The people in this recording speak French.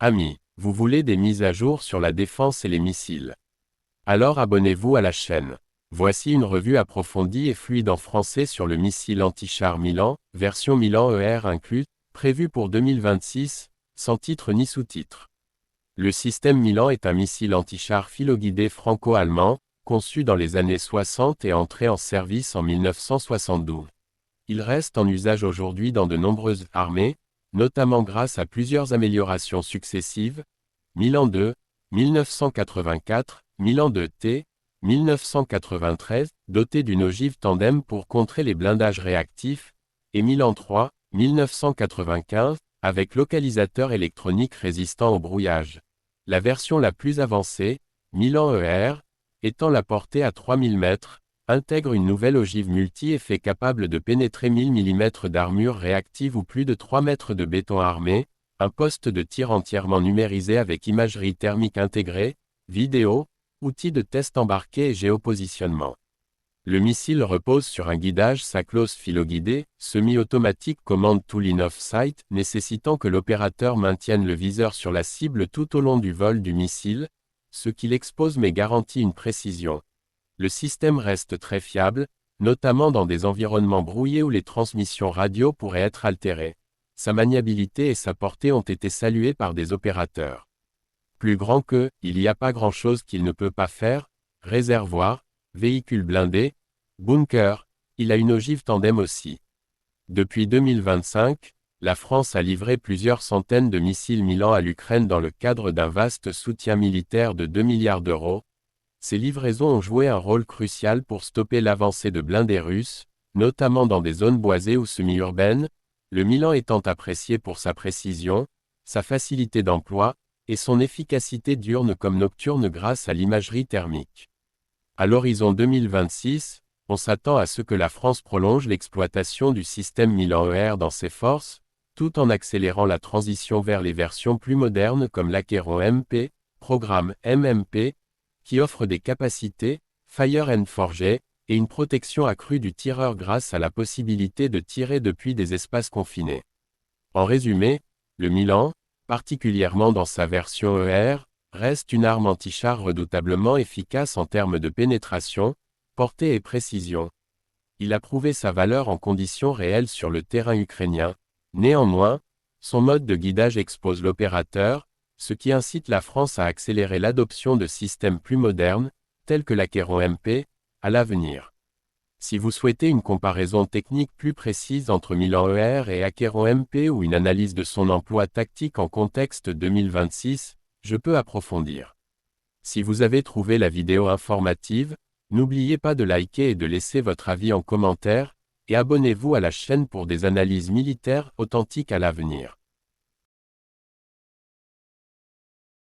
Amis, vous voulez des mises à jour sur la défense et les missiles? Alors abonnez-vous à la chaîne. Voici une revue approfondie et fluide en français sur le missile anti-char Milan, version Milan ER inclus, prévu pour 2026, sans titre ni sous-titre. Le système Milan est un missile anti-char filoguidé franco-allemand, conçu dans les années 60 et entré en service en 1972. Il reste en usage aujourd'hui dans de nombreuses armées, notamment grâce à plusieurs améliorations successives, Milan 2, 1984, Milan 2T, 1993, doté d'une ogive tandem pour contrer les blindages réactifs, et Milan 3, 1995, avec localisateur électronique résistant au brouillage. La version la plus avancée, Milan ER, étant la portée à 3000 mètres, intègre une nouvelle ogive multi-effet capable de pénétrer 1000 mm d'armure réactive ou plus de 3 mètres de béton armé, un poste de tir entièrement numérisé avec imagerie thermique intégrée, vidéo, outils de test embarqués et géopositionnement. Le missile repose sur un guidage SACLOS filoguidé, semi-automatique commande Tool in Off-Sight, nécessitant que l'opérateur maintienne le viseur sur la cible tout au long du vol du missile, ce qui l'expose mais garantit une précision. Le système reste très fiable, notamment dans des environnements brouillés où les transmissions radio pourraient être altérées. Sa maniabilité et sa portée ont été saluées par des opérateurs. Plus grand que, il n'y a pas grand-chose qu'il ne peut pas faire, réservoir, véhicule blindé, bunker, il a une ogive tandem aussi. Depuis 2025, la France a livré plusieurs centaines de missiles Milan à l'Ukraine dans le cadre d'un vaste soutien militaire de 2 milliards d'euros. Ces livraisons ont joué un rôle crucial pour stopper l'avancée de blindés russes, notamment dans des zones boisées ou semi-urbaines, le Milan étant apprécié pour sa précision, sa facilité d'emploi, et son efficacité diurne comme nocturne grâce à l'imagerie thermique. À l'horizon 2026, on s'attend à ce que la France prolonge l'exploitation du système Milan ER dans ses forces, tout en accélérant la transition vers les versions plus modernes comme l'Aqueron MP, programme MMP, qui offre des capacités, Fire and Forge, et une protection accrue du tireur grâce à la possibilité de tirer depuis des espaces confinés. En résumé, le Milan, particulièrement dans sa version ER, reste une arme anti-char redoutablement efficace en termes de pénétration, portée et précision. Il a prouvé sa valeur en conditions réelles sur le terrain ukrainien. Néanmoins, son mode de guidage expose l'opérateur, ce qui incite la France à accélérer l'adoption de systèmes plus modernes, tels que l'Aqueron MP, à l'avenir. Si vous souhaitez une comparaison technique plus précise entre Milan ER et Aqueron MP ou une analyse de son emploi tactique en contexte 2026, je peux approfondir. Si vous avez trouvé la vidéo informative, n'oubliez pas de liker et de laisser votre avis en commentaire, et abonnez-vous à la chaîne pour des analyses militaires authentiques à l'avenir.